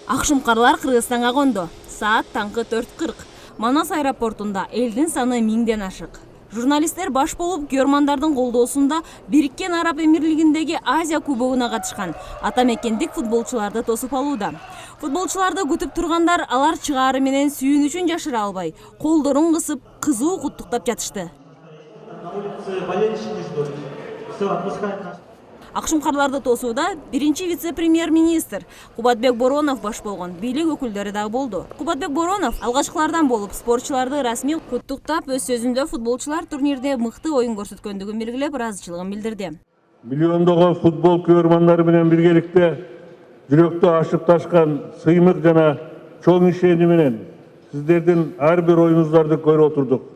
Акшымкарлар Кыргызстанга конду. Саат таңкы 4:40. Манас аэропортунда элдин саны 1000ден ашык. Журналисттер баш болуп Германдардын колдоосунда Бириккен Араб Эмирлигиндеги Азия кубогуна катышкан атамекендик футболчуларды тосуп алууда. Футболчуларды күтүп тургандар алар чыгаары менен сүйүнүчүн жашыра албай, колдорун кысып, кызуу куттуктап жатышты. Акшымкарларды тосууда биринчи вице-премьер-министр Кубатбек Боронов баш болгон, бийлик өкүлдөрү да болду. Кубатбек Боронов алгачкылардан болуп спортчуларды расмий куттуктап, өз сөзүндө футболчулар турнирде мыкты оюн көрсөткөндүгүн белгилеп, ыраазычылыгын билдирди. Миллиондогон футбол көрөрмандары менен биргеликте жүрөктү ашып ташкан сыймык жана чоң ишеним менен сиздердин ар бир оюңуздарды көрүп отурдук.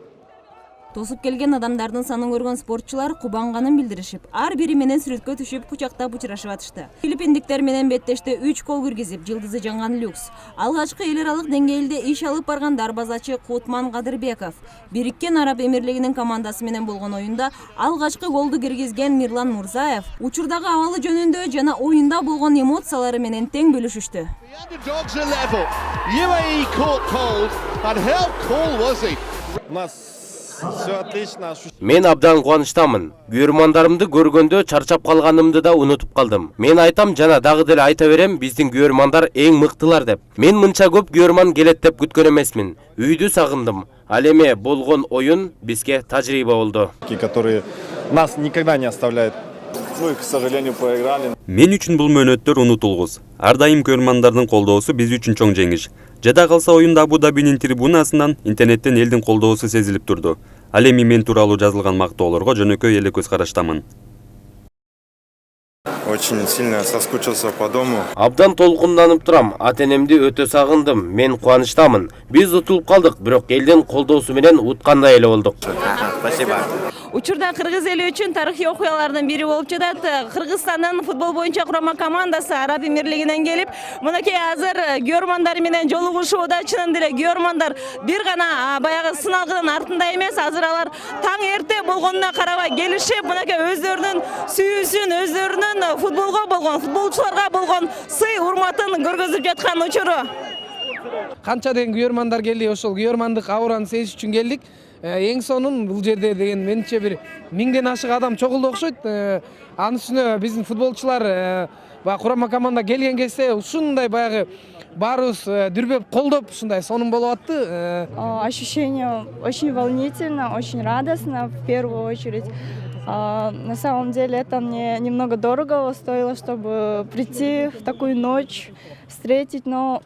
Тосуп келген адамдардын санын көргөн спортчулар кубанганын билдиришип, ар бири менен сүрөткө түшүп, кучактап учурашып атышты. Филиппиндиктер менен беттеште 3 гол киргизип, жылдызы жанган люкс. Алгачкы эл аралык деңгээлде иш алып барган дарбазачы Кутман Кадырбеков Бириккен Араб Эмирлигинин командасы менен болгон оюнда алгачкы голду киргизген Мирлан Мурзаев учурдагы абалы жөнүндө жана оюнда болгон эмоциялары менен тең бөлүшүштү. Мен абдан кубанычтамын. Күйөрмандарымды көргөндө чарчап калганымды да унутуп калдым. Мен айтам жана дагы деле айта берем, биздин күйөрмандар эң мыктылар деп. Мен мынча көп күйөрман келет деп күткөн эмесмин. Үйдү сагындым. Ал эми болгон оюн бизге тажрыйба болду. Которые нас никогда не оставляют. Ну и, к сожалению, проиграли. Мен үчүн бул мөөнөттөр унутулгус. Ар дайым көрөрмандардын колдоосу биз үчүн чоң жеңиш. Жада калса оюнда Абу Дабинин трибунасынан интернеттен элдин колдоосу сезилип турду. Ал эми мен тууралуу жазылган мактоолорго жөнөкөй эле көз караштамын. Очень сильно соскучился по дому. Абдан толкунданып турам. Ата-энемди өтө сагындым. Мен кубанычтамын. Биз утулуп калдык, бирок элдин колдоосу менен уткандай эле болдук. Спасибо. Учурда кыргыз эли үчүн тарыхый окуялардын бири болуп жатат. Кыргызстандын футбол боюнча курама командасы Араб Эмирлигинен келип, мынакей азыр күйөрмандар менен жолугушууда. Чынын деле күйөрмандар бир гана баягы сыналгынын артында эмес, азыр алар таң эрте болгонуна карабай келишип, мынакей өздөрүнүн сүйүүсүн, өздөрүнүн футболго болгон, футболчуларга болгон сый урматын көргөзүп жаткан учуру. Канча деген күйөрмандар келди, ошол күйөрмандык аураны сезиш үчүн келдик. Эң сонун бул жерде деген менимче бир 1000ден ашык адам чогулду окшойт. Анын үстүнө биздин футболчулар курама команда келген кезде ушундай баягы баарыбыз дүрбөп колдоп ушундай сонун болуп атты. Ощущение очень волнительно, очень радостно в первую очередь. На самом деле это мне немного дорого стоило, чтобы прийти в такую ночь, встретить, но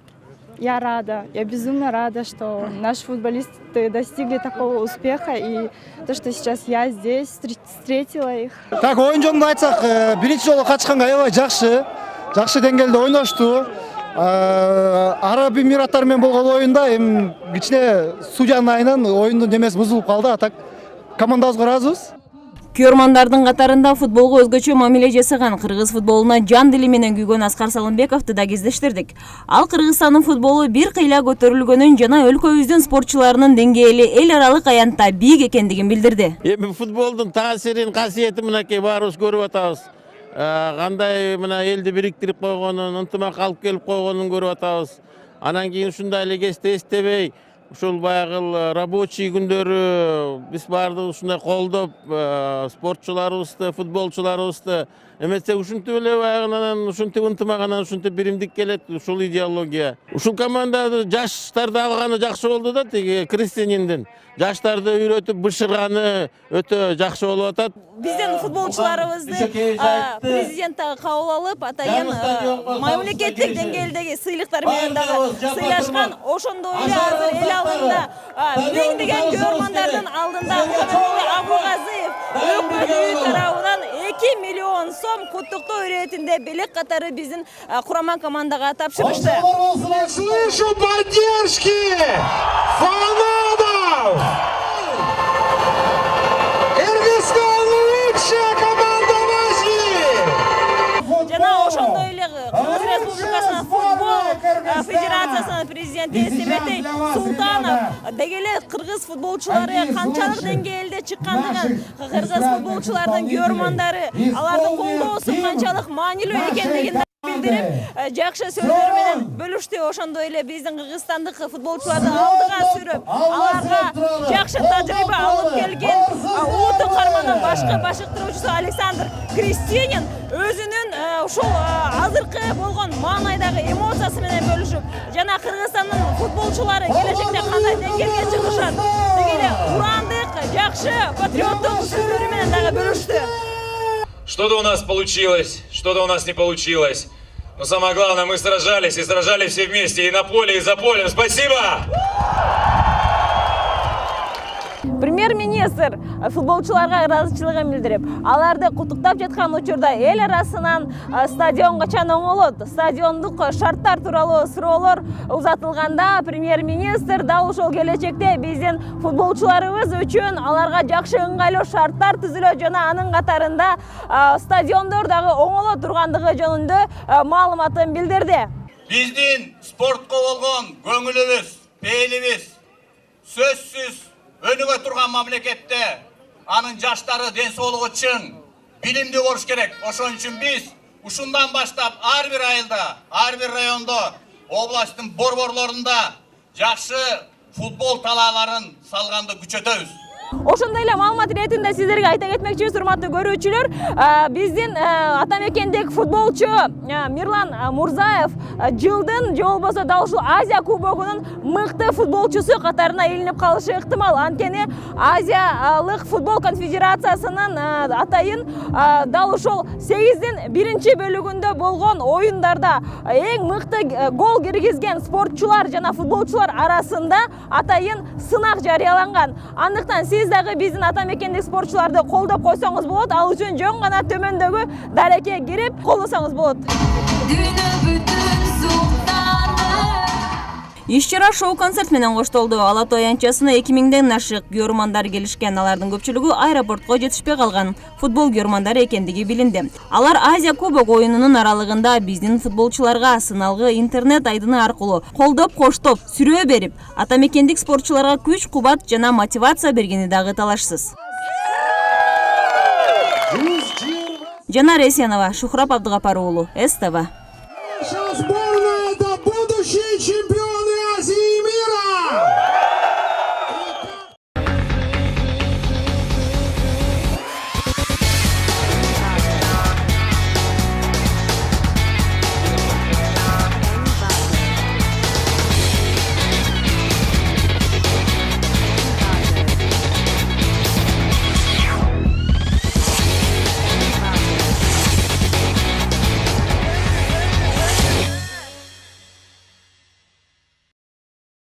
я рада, я безумно рада, что наши футболисты достигли такого успеха, и то, что сейчас я здесь, встретила их. Так, оюн жөнүндө айтсак, биринчи жолу катышканга аябай жакшы деңгээлде ойношту. Араб Эмираттары менен болгон оюнда эми кичине суу жанайынан оюндун немеси бузулуп калды, а так командабызга ыраазыбыз. Күйөрмандардын катарында футболго өзгөчө мамиле жасаган, кыргыз футболуна жан дили менен күйгөн Аскар Салымбековду да кездештирдик. Ал Кыргызстандын футболу бир кыйла көтөрүлгөнүн жана өлкөбүздүн спортчуларынын деңгээли эл аралык аянтта бийик экендигин билдирди. Эми футболдун таасирин, касиетин мынакей баарыбыз көрүп атабыз. Кандай мына элди бириктирип койгонун, ынтымак алып келип койгонун көрүп атабыз. Анан кийин ушундай эле кезде эстебей, ушул баягы рабочий күндөрү биз баардыгы ушундай колдоп, спортчуларыбызды, футболчуларыбызды эмесе ушинтип эле баягынан ушинтип ынтымак, анан ушинтип биримдик келет, ушул идеология. Ушул команданы жаштарды алганы жакшы болду да, тиги Кристининдин. Жаштарды үйрөтүп бышырганы өтө жакшы болуп атат. Биздин футболчуларыбызды президент кабыл алып, атайын мамлекеттик деңгээлдеги сыйлыктар менен дагы сыйлашкан. Ошондой эле азыр эл алдында миңдеген күйөрмандардын алдында Абугазиев өкмөт тарабынан 2 миллион сом куттуктоо иретинде белек катары биздин курама командага тапшырышты. Слышу поддержки фанатов! Кыргызстан лучшая команда в Азии! Жана ошондой эле Кыргыз Республикасынын футбол федерациясынын президенти Эстебетей Султанов деги эле кыргыз футболчулары канчалык деңгээлде чыккандыгын, кыргыз футболчулардын күйөрмандары, алардын колдоосу канчалык маанилүү экендигин билдирип, жакшы сөздөр менен бөлүштү. Ошондой эле биздин кыргызстандык футболчуларды алдыга сүрүп, аларга жакшы тажрыйба алып келген Улуттук карманын башкы башкарчысы Александр Кристинин өзүнүн ушул азыркы болгон маанайдагы эмоциясы менен бөлүшүп, жана Кыргызстандын футболчулары келечекте кандай деңгээлге чыгышат, деги эле урандык, жакшы патриоттук сөздөрү менен дагы бөлүштү. Что-то у нас получилось, что-то у нас не получилось. Но самое главное, мы сражались, и сражались все вместе, и на поле, и за полем. Спасибо! Премьер-министр футболчуларга ыраазычылыгын билдирип, аларды куттуктап жаткан учурда эл арасынан стадион качан оңолот, стадиондук шарттар тууралуу суроолор узатылганда, премьер-министр дал ошол келечекте биздин футболчуларыбыз үчүн аларга жакшы ыңгайлуу шарттар түзүлөт жана анын катарында стадиондор дагы оңоло тургандыгы жөнүндө маалыматын билдирди. Биздин спортко болгон көңүлүбүз, пейилибиз сөзсүз өнүгө турган мамлекетте анын жаштары ден соолугу чың, билимдүү болуш керек. Ошон үчүн биз ушундан баштап ар бир айылда, ар бир райондо, областтын борборлорунда жакшы футбол талааларын салганды күчөтөбүз. Ошондой эле маалымат иретинде сиздерге айта кетмекчибиз, урматтуу көрүүчүлөр, биздин атамекендик футболчу Мирлан Мурзаев жылдын же болбосо дал ушул Азия кубогунун мыкты футболчусу катарына илинип калышы ыктымал. Анткени Азиялык футбол конфедерациясынын атайын дал ушул 8-дин 1-чи бөлүгүндө болгон оюндарда эң мыкты гол киргизген спортчулар жана футболчулар арасында атайын сынак жарыяланган. Андыктан сиз дагы биздин атамекендик спортчуларды колдоп койсоңуз болот. Ал үчүн жөн гана төмөндөгү дарекке кирип колдосоңуз болот. Иш-чара шоу-концерт менен коштолду. Ала Тоо аянтчасына 2000ден ашык күйөрмандар келишкен. Алардын көпчүлүгү аэропортко жетишпей калган футбол күйөрмандары экендиги билинди. Алар Азия кубок оюнунун аралыгында биздин футболчуларга сыналгы интернет айдыны аркылуу колдоп, коштоп, сүрөө берип, атамекендик спортчуларга күч, кубат жана мотивация бергени дагы талашсыз. Жанар Есенова, Шухрап Абдыгапар уулу, СТВ.